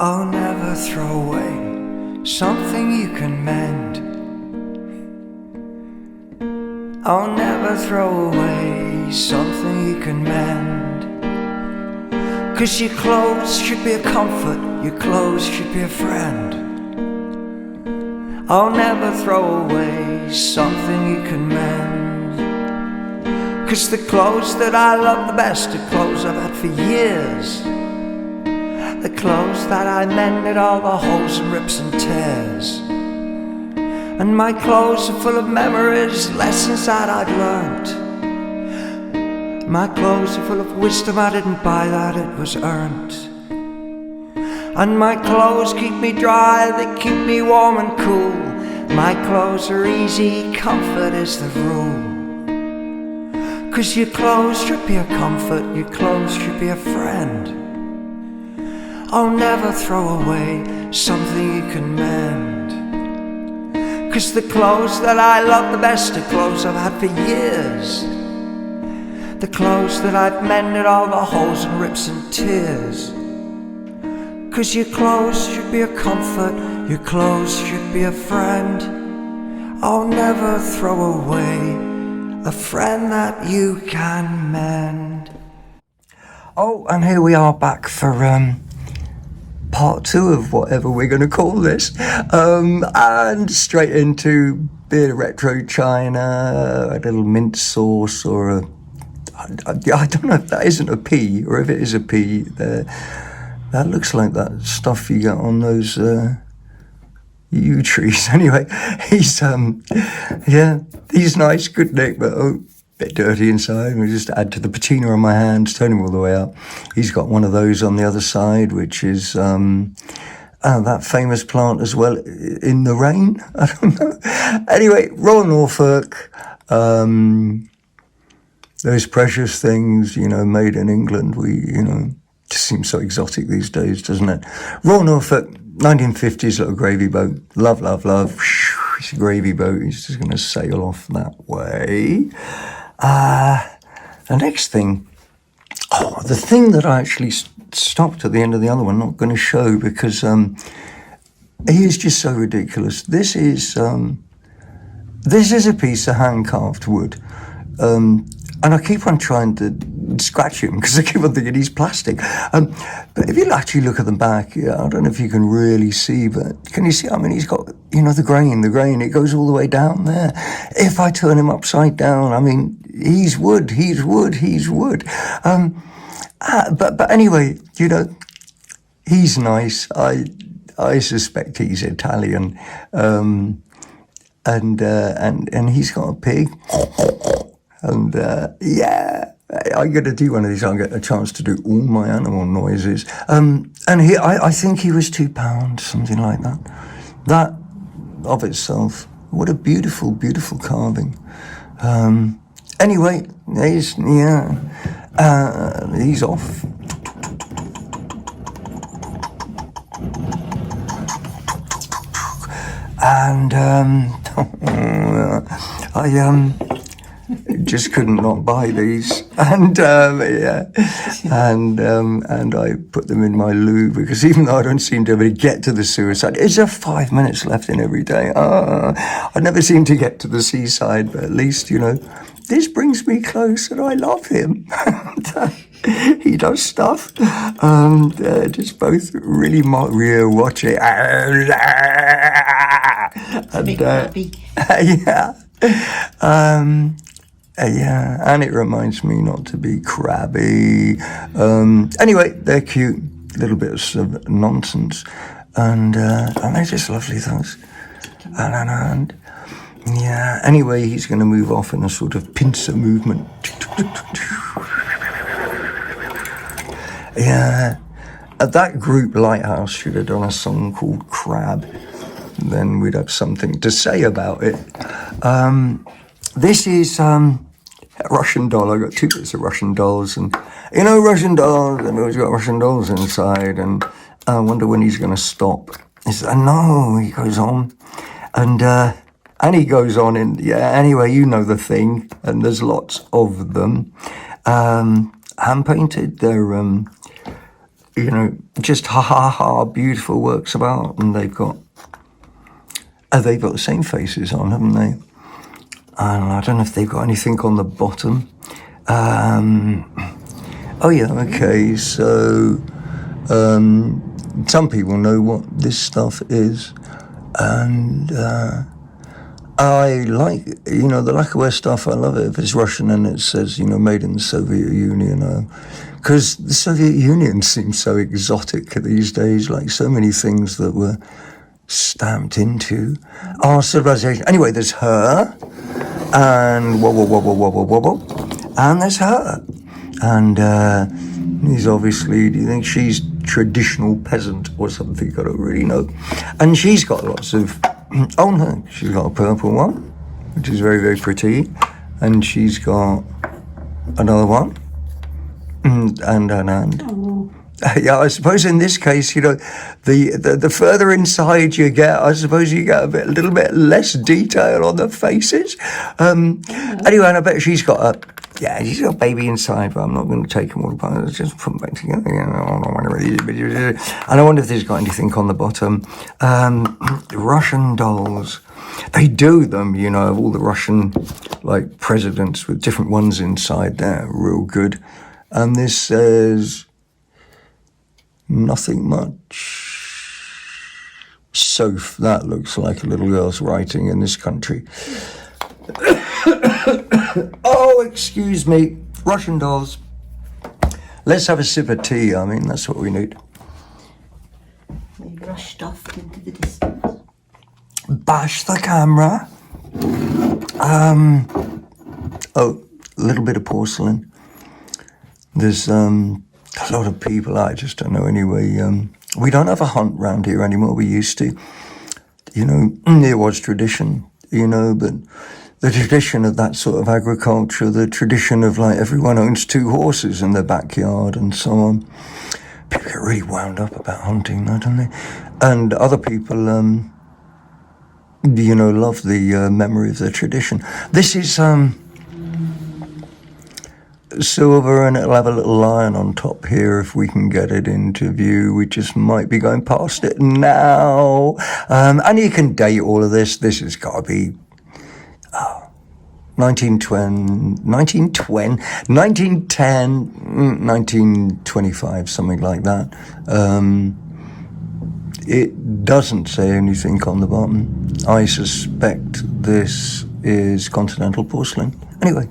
Oh, never throw away something you can mend. Oh, never throw away something you can mend. 'Cause your clothes should be a comfort, your clothes should be a friend. Oh, never throw away something you can mend. 'Cause the clothes that I love the best are clothes I've had for years. The clothes that I mended all the holes and rips and tears. And my clothes are full of memories, lessons that I'd learnt. My clothes are full of wisdom I didn't buy, that it was earned. And my clothes keep me dry, they keep me warm and cool. My clothes are easy, comfort is the rule. 'Cause your clothes should be a comfort, your clothes should be a friend. Oh, never throw away something you can mend. 'Cause the clothes that I love the best are clothes I've had for years. The clothes that I've mended all the holes and rips and tears. 'Cause your clothes should be a comfort, your clothes should be a friend. Oh, never throw away a friend that you can mend. Oh, and here we are back for part 2 of whatever we're going to call this, and straight into bit of retro China, a little mint sauce, or I don't know if that isn't a pea, or if it is a pea. That looks like that stuff you get on those yew trees. Anyway, he's nice, good nick, but bit dirty inside. We just add to the patina on my hands, turn him all the way up. He's got one of those on the other side, which is that famous plant as well, in the rain. I don't know. Anyway, Royal Norfolk, those precious things, made in England. Just seems so exotic these days, doesn't it? Royal Norfolk, 1950s little gravy boat. Love, love, love. It's a gravy boat. He's just going to sail off that way. The next thing, the thing that I actually stopped at the end of the other one, not going to show because he is just so ridiculous. This is a piece of hand-carved wood, and I keep on trying to scratch him because I keep on thinking he's plastic. But if you actually look at the back, I don't know if you can really see, but can you see? I mean, he's got, the grain, it goes all the way down there. If I turn him upside down, I mean, he's wood. But anyway, he's nice. I suspect he's Italian. And he's got a pig. And I'm going to do one of these. I'll get a chance to do all my animal noises. And I think he was £2, something like that. That of itself, what a beautiful, beautiful carving. Anyway, he's off. And I just couldn't not buy these, and I put them in my loo because even though I don't seem to ever get to the suicide, is there 5 minutes left in every day? I never seem to get to the seaside, but at least this brings me close, and I love him. He does stuff, just both really Mario watching, and and it reminds me not to be crabby. Anyway, they're cute, little bits of nonsense, and they're just lovely, those. And anyway, he's going to move off in a sort of pincer movement. That group Lighthouse should have done a song called Crab. Then we'd have something to say about it. This is Russian doll. I got 2 bits of Russian dolls, and Russian dolls, and always got Russian dolls inside, and I wonder when he's going to stop. He said, no, he goes on, and he goes on, and anyway, you know the thing, and there's lots of them, hand painted. They're just beautiful works of art, and they've got the same faces on, haven't they? And I don't know if they've got anything on the bottom. Oh yeah, okay, so some people know what this stuff is, and I like, the lacquerware stuff, I love it if it's Russian and it says, made in the Soviet Union, because the Soviet Union seems so exotic these days, like so many things that were stamped into our civilization. Anyway, there's her, and wobble, and there's her, and he's obviously, do you think she's traditional peasant or something? I don't really know. And she's got lots of, oh no, she's got a purple one, which is very, very pretty, and she's got another one, and. Yeah, I suppose in this case, the further inside you get, I suppose you get a little bit less detail on the faces. Anyway, and I bet she's got a baby inside, but I'm not going to take them all apart. Let's just put them back together. And I wonder if there's got anything on the bottom. Russian dolls. They do them, of all the Russian, presidents with different ones inside there. Real good. And this says... nothing much. Soph, that looks like a little girl's writing in this country. Oh, excuse me. Russian dolls. Let's have a sip of tea. I mean, that's what we need. We rushed off into the distance. Bash the camera. Oh, a little bit of porcelain. There's, a lot of people, I just don't know anyway. We don't have a hunt round here anymore. We used to. There was tradition, but the tradition of that sort of agriculture, the tradition of everyone owns 2 horses in their backyard and so on. People get really wound up about hunting, don't they? And other people, love the memory of their tradition. This is, silver, and it'll have a little lion on top here if we can get it into view. We just might be going past it now. And you can date all of this. This has got to be 1910, 1925, something like that. It doesn't say anything on the bottom. I suspect this is continental porcelain. Anyway,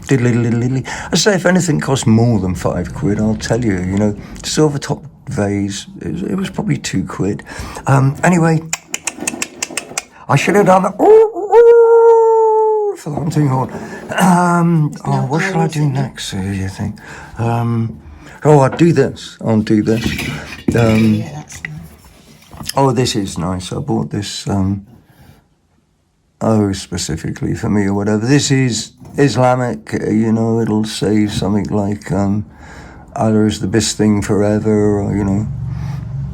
diddly. I say if anything costs more than £5, I'll tell you, silver top vase, it was probably £2. Anyway, I should have done that for the hunting horn. What shall I do next, do you think? I'll do this. Yeah, that's nice. Oh, this is nice. I bought this, specifically for me or whatever. This is Islamic, it'll say something like, Allah is the best thing forever, or,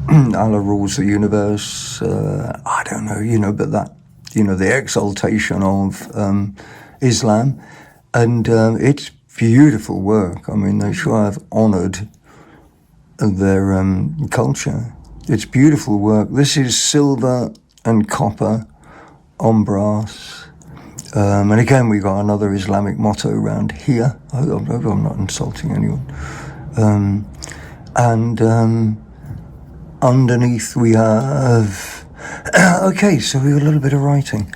Allah rules the universe. I don't know, but that, the exaltation of Islam. And it's beautiful work. I mean, they sure have honoured their culture. It's beautiful work. This is silver and copper on brass. And again, we got another Islamic motto around here. I hope I'm not insulting anyone. And underneath we have... okay, so we got a little bit of writing.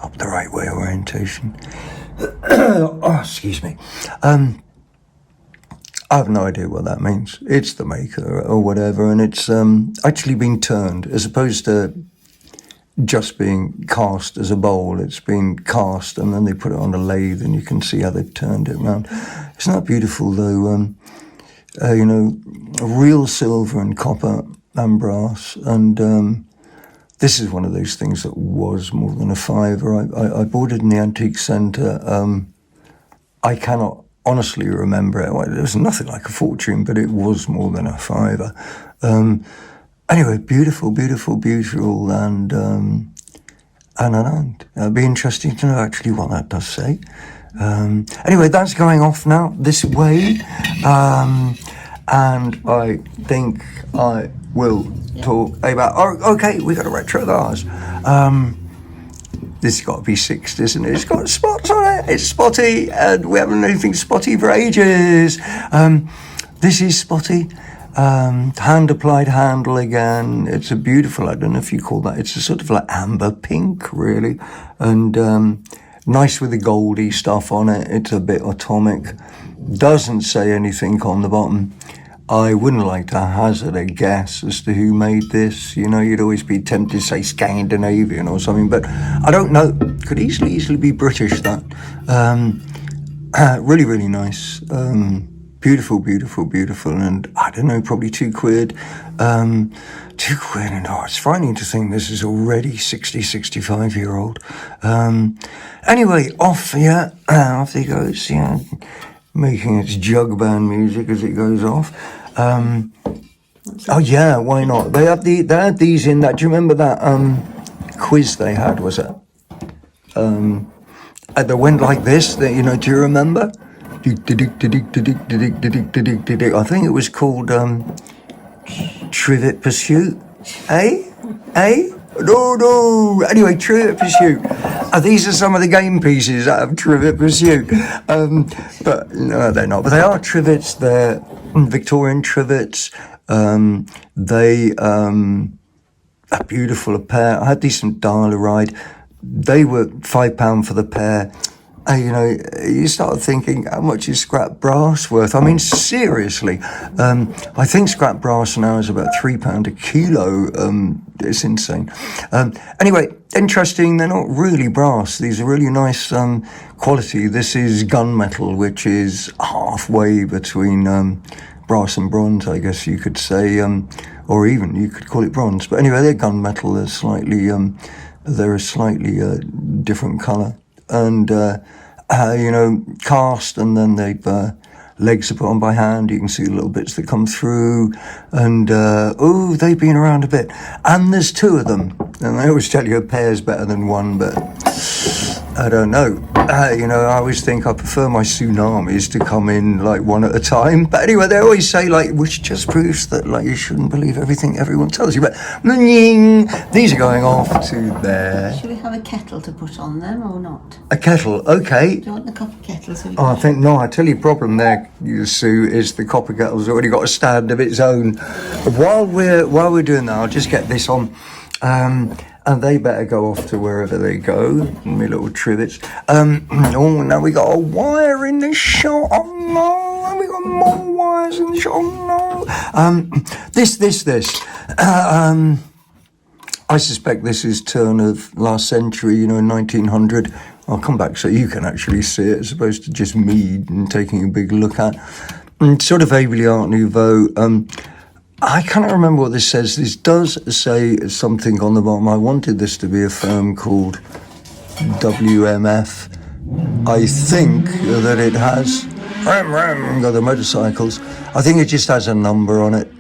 Up the right way orientation. Oh, excuse me. I have no idea what that means. It's the maker or whatever, and it's actually been turned, as opposed to just being cast as a bowl. It's been cast and then they put it on a lathe and you can see how they've turned it around. Isn't that beautiful though? Real silver and copper and brass, and this is one of those things that was more than a fiver. I bought it in the antique centre. I cannot honestly remember it. Well, it was nothing like a fortune, but it was more than a fiver. Anyway, beautiful, beautiful, beautiful, and it'd be interesting to know actually what that does say. Anyway, that's going off now this way, and I think I will talk about. Oh, okay, we got a retro vase. This has got to be 60, isn't it? It's got spots on it. It's spotty, and we haven't had anything spotty for ages. This is spotty. Hand applied handle again. It's a beautiful, I don't know if you call that, it's a sort of like amber pink, really, and nice with the goldy stuff on it. It's a bit atomic. Doesn't say anything on the bottom. I wouldn't like to hazard a guess as to who made this. You know, you'd always be tempted to say Scandinavian or something, but I don't know. Could easily be British, that. Really, really nice. Beautiful, beautiful, beautiful, and I don't know, probably £2. £2, and it's frightening to think this is already 65-year-old. Anyway, off it goes, making its jug band music as it goes off. Oh yeah, why not? They had these in that. Do you remember that quiz they had? Was it? That went like this. Do you remember? I think it was called TRIVET Pursuit. No. Anyway, TRIVET Pursuit. These are some of the game pieces out of TRIVET Pursuit. But no, they're not. But they are trivets. They're Victorian trivets. They are beautiful, a pair. I had these from Dial-A-Ride. They were £5 for the pair. You start thinking, how much is scrap brass worth? I mean, seriously. I think scrap brass now is about £3 a kilo. It's insane. Anyway, interesting. They're not really brass. These are really nice quality. This is gunmetal, which is halfway between brass and bronze, I guess you could say, or even you could call it bronze. But anyway, they're gunmetal. They're a slightly different colour. And, cast, and then legs are put on by hand. You can see the little bits that come through. And, they've been around a bit. And there's two of them. And I always tell you a pair's better than one, but I don't know. I always think I prefer my tsunamis to come in like one at a time. But anyway, they always say which just proves that you shouldn't believe everything everyone tells you. But these are going off to there. Should we have a kettle to put on them or not? A kettle, okay. Do you want the copper kettle? I think no. I tell you, problem there, Sue, is the copper kettle's already got a stand of its own. While we're doing that, I'll just get this on. And they better go off to wherever they go, my little trivets. Now we got a wire in the shot. Oh no, and we got more wires in the shot. Oh no. This. I suspect this is turn of last century, 1900. I'll come back so you can actually see it, as opposed to just me taking a big look at. Sort of vaguely Art Nouveau. I cannot remember what this says. This does say something on the bottom. I wanted this to be a firm called WMF. I think that it has got the motorcycles. I think it just has a number on it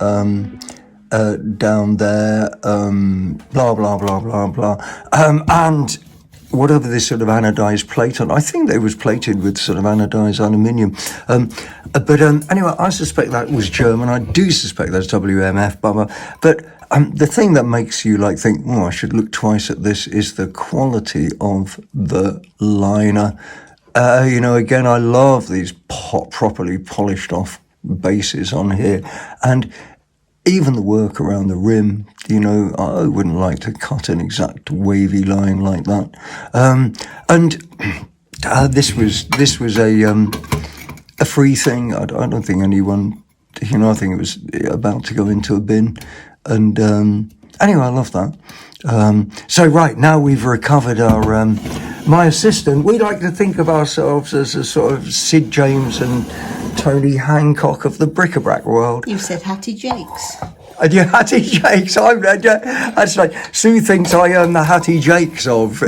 down there. Blah blah blah blah blah. And whatever this sort of anodized plate on, I think they was plated with sort of anodized aluminium. But anyway, I suspect that was German. I do suspect that's WMF, blah. But the thing that makes you think, I should look twice at this, is the quality of the liner. Again, I love these properly polished off bases on here. And even the work around the rim, I wouldn't like to cut an exact wavy line like that. This was a free thing. I don't think anyone, I think it was about to go into a bin. And anyway, I love that. So right now we've recovered our my assistant. We like to think of ourselves as a sort of Sid James and Tony Hancock of the bric-a-brac world. You said Hattie Jakes. And your Hattie Jakes, that's like, Sue thinks I am the Hattie Jakes of, or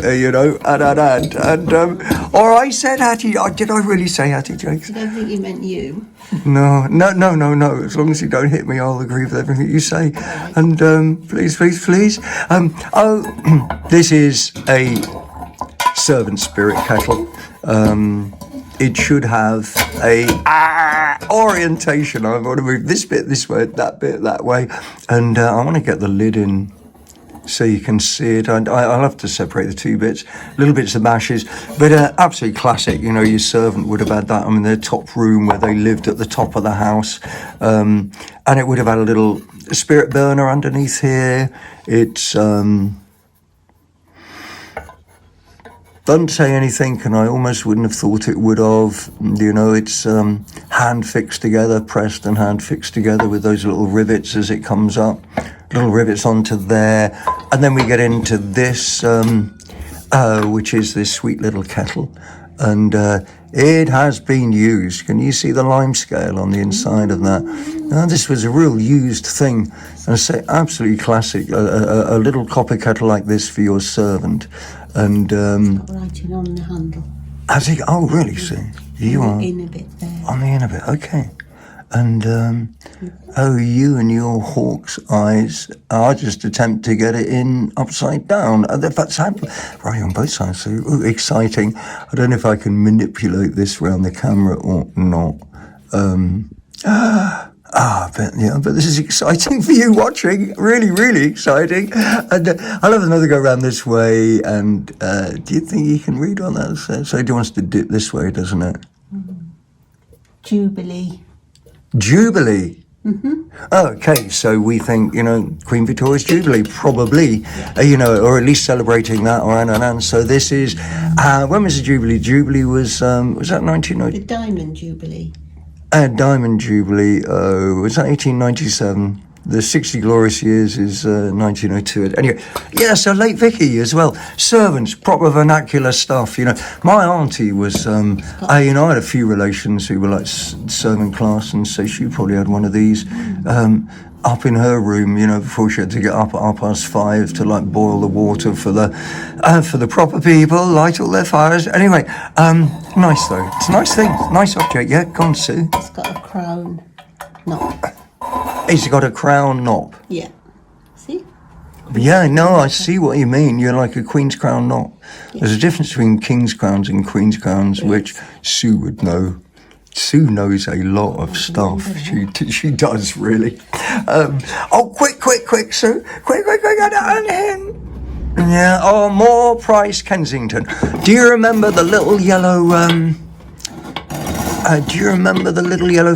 I said Hattie, did I really say Hattie Jakes? I don't think you meant you. No, as long as you don't hit me, I'll agree with everything you say. And please. This is a servant spirit kettle. It should have a orientation. I want to move this bit this way, that bit that way, and I want to get the lid in so you can see it. I'll have to separate the two bits, little bits of ashes, but absolutely classic. Your servant would have had that. Their top room where they lived at the top of the house, and it would have had a little spirit burner underneath here. It's doesn't say anything, and I almost wouldn't have thought it would have. It's hand fixed together, pressed and hand fixed together with those little rivets as it comes up. Little rivets onto there. And then we get into this, which is this sweet little kettle. And it has been used. Can you see the lime scale on the inside of that? Now, this was a real used thing. And I say absolutely classic. A little copper kettle like this for your servant. And Writing on the handle. has he? Oh, really? See, you are In a bit there. on the inner bit. Okay. And you and your hawk's eyes. I'll just attempt to get it in upside down. That's right on both sides. So exciting. I don't know if I can manipulate this around the camera or not. But this is exciting for you watching. Really, really exciting. And I'll have another go around this way. And do you think you can read on that? So it wants to dip this way, doesn't it? Jubilee. Jubilee. Okay, so we think, Queen Victoria's Jubilee, probably, or at least celebrating that, and so this is, when was the Jubilee? Jubilee was that 1990? The Diamond Jubilee. Diamond Jubilee, was that 1897? The 60 glorious years is 1902. Anyway, yeah, so late Vicky as well. Servants, proper vernacular stuff. My auntie was, I had a few relations who were like servant class, and so she probably had one of these up in her room, before she had to get up at 5:30 to like boil the water for the proper people, light all their fires. Anyway, nice though. It's a nice thing, nice object. Yeah, go on, Sue. It's got a crown knob. He's got a crown knob. Yeah. See? Yeah, no, I see what you mean. You're like a queen's crown knob. Yeah. There's a difference between king's crowns and queen's crowns, yes, which Sue would know. Sue knows a lot of stuff. She does, really. Quick, Sue. Quick, get on in. Yeah, more Price Kensington. Do you remember the little yellow,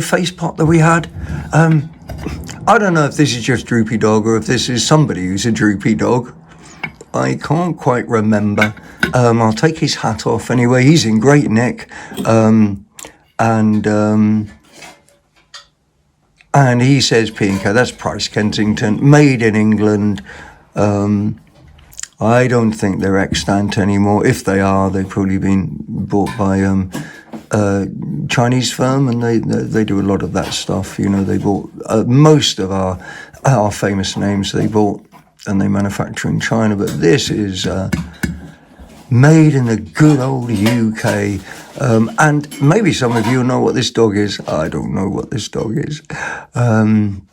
face pot that we had? I don't know if this is just Droopy Dog or if this is somebody who's a Droopy Dog. I can't quite remember. I'll take his hat off anyway. He's in great nick. And he says P&K, that's Price Kensington, made in England. I don't think they're extant anymore. If they are, they've probably been bought by Chinese firm, and they do a lot of that stuff. They bought most of our famous names they bought, and they manufacture in China. But this is made in the good old UK. And maybe some of you know what this dog is. I don't know what this dog is. And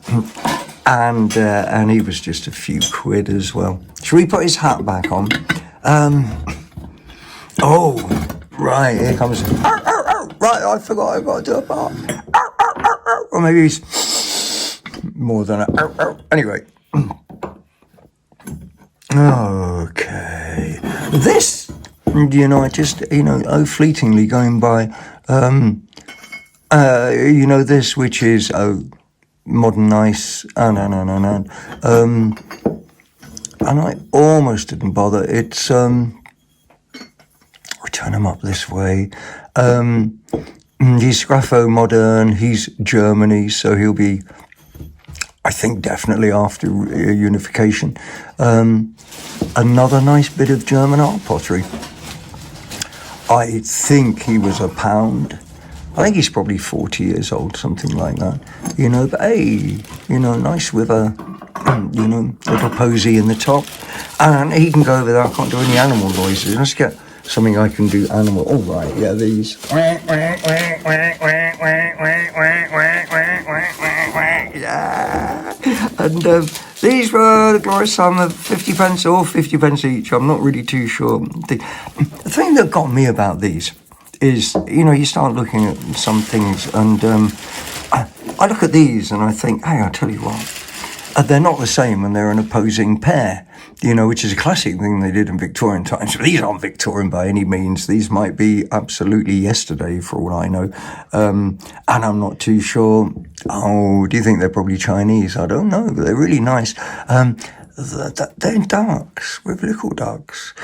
he was just a few quid as well. Should we put his hat back on? Right, here comes. Right, I forgot I've got to do a bark. Or maybe he's more than a. Anyway. Okay. This, I just, fleetingly going by, this, which is, modern nice, and I almost didn't bother. It's, turn him up this way. He's Scraffo modern, he's Germany, so he'll be, I think, definitely after unification. Another nice bit of German art pottery. I think he was £1. I think he's probably 40 years old, something like that. But hey, nice with a you know, little posy in the top. And he can go over there. I can't do any animal noises. Let's get something I can do animal. All right, yeah, these. Yeah. And these were the glorious sum of 50 pence or 50 pence each. I'm not really too sure. The thing that got me about these is, you know, you start looking at some things and I look at these and I think, hey, I'll tell you what, they're not the same when they're an opposing pair, you know, which is a classic thing they did in Victorian times. But these aren't Victorian by any means. These might be absolutely yesterday for all I know. And I'm not too sure. Oh, do you think they're probably Chinese? I don't know, but they're really nice. They're ducks, with little ducks.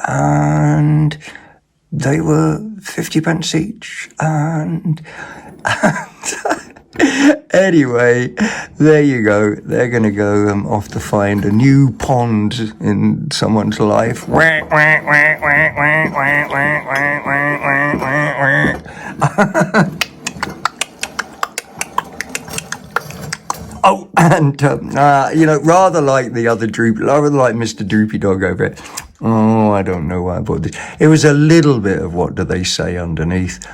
And they were 50 pence each. And anyway, there you go. They're going to go off to find a new pond in someone's life. Oh, and, you know, rather like the other rather like Mr. Droopy Dog over it. Oh, I don't know why I bought this. It was a little bit of what do they say underneath.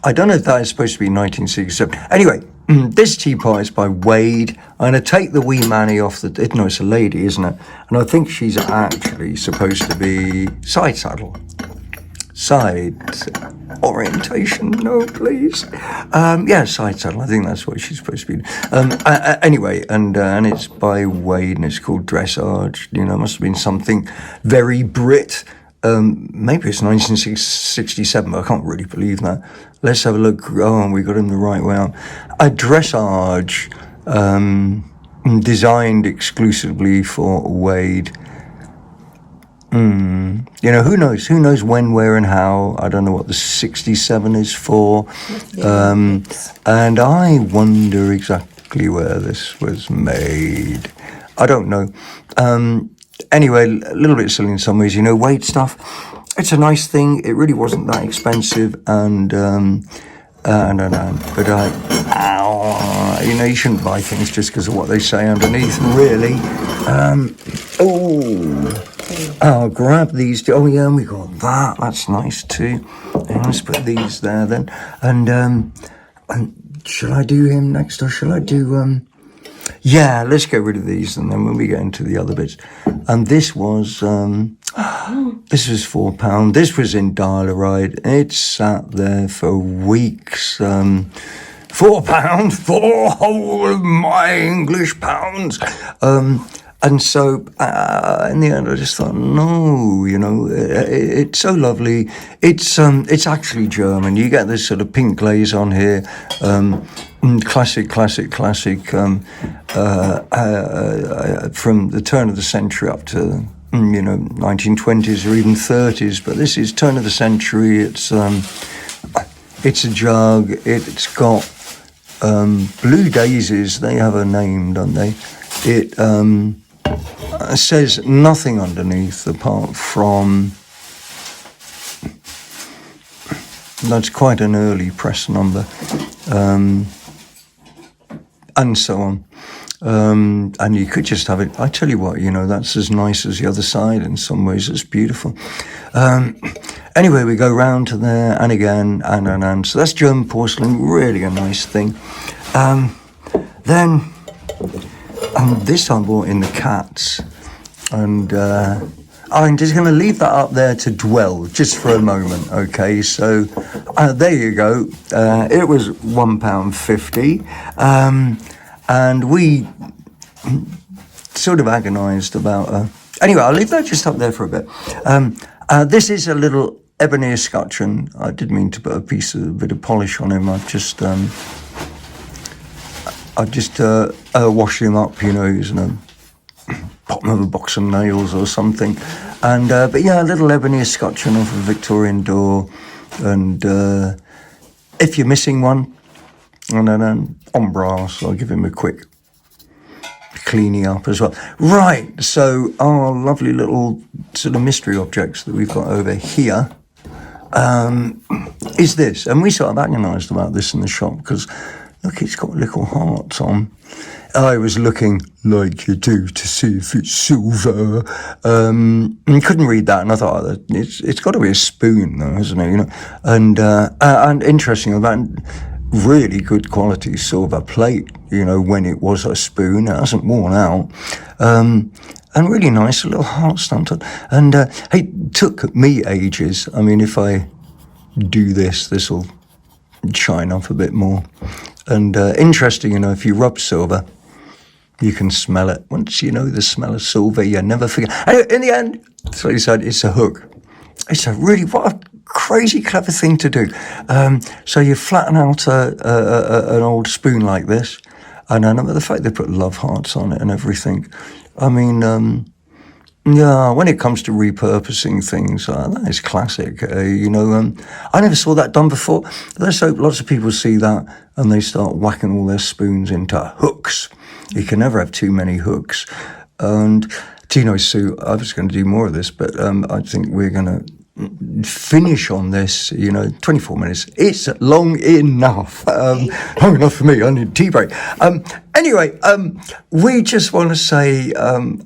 I don't know if that is supposed to be 1967. Anyway, this teapot is by Wade. I'm going to take the wee Manny off the... No, it's a lady, isn't it? And I think she's actually supposed to be side saddle. Side orientation, no, please. Yeah, side saddle. I think that's what she's supposed to be. Anyway, and it's by Wade, and it's called Dressage. You know, it must have been something very Brit. Maybe it's 1967, but I can't really believe that. Let's have a look. Oh, we got him the right way out. A Dressage designed exclusively for Wade. You know, who knows? Who knows when, where, and how? I don't know what the 67 is for. And I wonder exactly where this was made. I don't know. Anyway, a little bit silly in some ways. You know, Wade stuff, it's a nice thing. It really wasn't that expensive. And but you know, you shouldn't buy things just because of what they say underneath, really. I'll grab these two. Oh yeah, and we got that. That's nice too. And let's put these there then. And shall I do him next, or shall I do yeah, let's get rid of these, and then when we get into the other bits. And this was this was £4. This was in Dial-A-Ride. It sat there for weeks. £4 for whole of my English pounds. And so in the end, I just thought, no, you know, it's so lovely. It's actually German. You get this sort of pink glaze on here. Classic from the turn of the century up to, you know, 1920s or even 30s. But this is turn of the century. It's a jug. It's got blue daisies. They have a name, don't they? It says nothing underneath apart from that's quite an early press number, and so on. And you could just have it. I tell you what, you know, that's as nice as the other side in some ways. It's beautiful. Anyway, we go round to there and again and so that's German porcelain, really a nice thing. Then this I bought in the Cats, and I'm just going to leave that up there to dwell just for a moment, okay? So there you go. It was £1.50, and we sort of agonised about... Anyway, I'll leave that just up there for a bit. This is a little ebony escutcheon. I did mean to put a bit of polish on him. I've just washed him up, you know, using a bottom of a box of nails or something. And but yeah, a little ebony escutcheon off a Victorian door. And if you're missing one, and then on brass, I'll give him a quick cleaning up as well. Right, so our lovely little sort of mystery objects that we've got over here is this. And we sort of agonised about this in the shop because, look, it's got little hearts on. I was looking like you do to see if it's silver. And couldn't read that, and I thought, oh, it's got to be a spoon, though, isn't it? You know, and interesting, that really good quality silver plate. You know, when it was a spoon, it hasn't worn out. And really nice, a little heart stamped on. And it took me ages. I mean, if I do this will shine up a bit more. And interesting, you know, if you rub silver, you can smell it. Once you know the smell of silver, you never forget. Anyway, in the end, so he said, it's a hook. It's what a crazy clever thing to do. So you flatten out an old spoon like this, and I know the fact they put love hearts on it and everything. I mean, yeah, when it comes to repurposing things, that is classic. You know, I never saw that done before. Let's hope lots of people see that and they start whacking all their spoons into hooks. You can never have too many hooks. And Tino, Sue, I was going to do more of this, but I think we're going to finish on this, 24 minutes. It's long enough. Long enough for me. I need a tea break. Anyway, we just want to say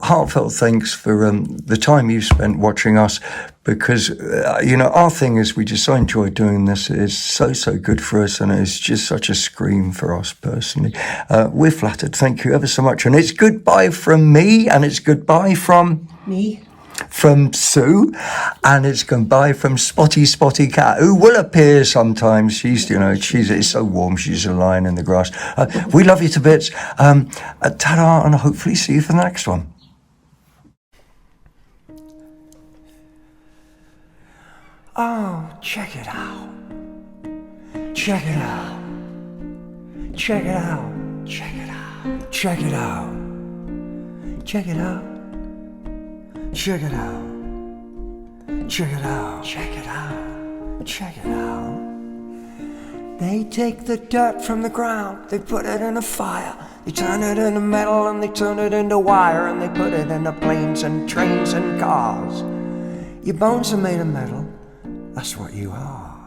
heartfelt thanks for the time you've spent watching us, because, our thing is we just so enjoy doing this. It's so good for us, and it's just such a scream for us personally. We're flattered. Thank you ever so much. And it's goodbye from me, and it's goodbye from... Me. From Sue, and it's goodbye from Spotty Cat, who will appear sometimes. It's so warm, she's lying in the grass. We love you to bits. Ta-da, and hopefully see you for the next one. Oh, check it out. Check it out. Check it out. Check it out. Check it out. Check it out. Check it out. Check it out. Check it out. Check it out. They take the dirt from the ground, they put it in a fire, they turn it into metal and they turn it into wire, and they put it into planes and trains and cars. Your bones are made of metal, that's what you are.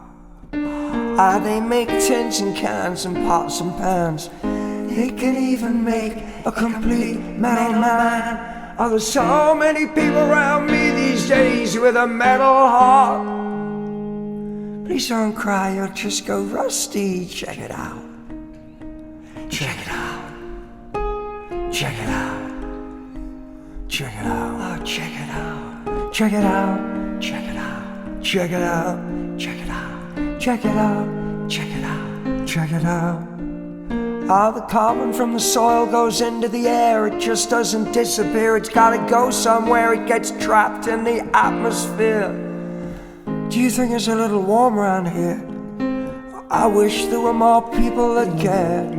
They make tins and cans and pots and pans. They can even make a complete metal man. Oh, there's so many people around me these days with a metal heart. Please don't cry, you'll just go rusty. Check it out. Check it out. Check it out. Check it out. Oh, check it out. Check it out. Check it out. Check it out. Check it out. Check it out. Check it out. Check it out. The carbon from the soil goes into the air. It just doesn't disappear. It's gotta go somewhere. It gets trapped in the atmosphere. Do you think it's a little warm around here? I wish there were more people that cared.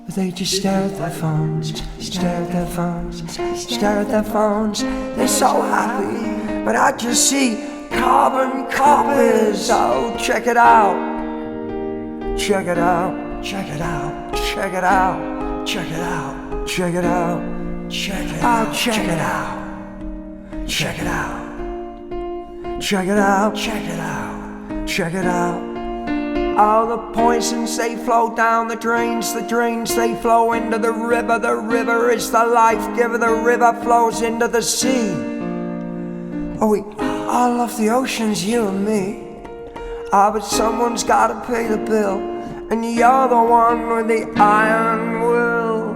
But they just stare at their phones, stare at their phones, stare at their phones. They're so happy, but I just see carbon copies. Oh, check it out. Check it out. Check it out, check it out, check it out, check it out, check it out, check it out, check it out, check it out, check it out, check it out. All the poisons, they flow down the drains they flow into the river is the life giver, the river flows into the sea. Oh, we all love the oceans, you and me. But someone's gotta pay the bill. And you're the one with the iron will.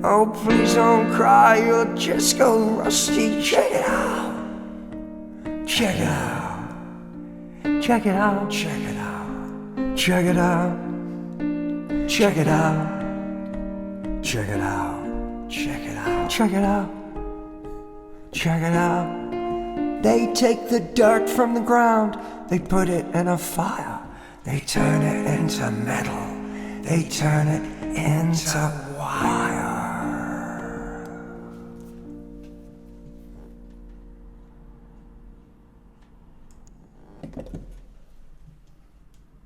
Oh, please don't cry, you'll just go rusty. Check it out. Check it out. Check it out. Check it out. Check it out. Check it out. Check it out. Check it out. Check it out. Check it out. They take the dirt from the ground, they put it in a fire. They turn it into metal. They turn it into wire.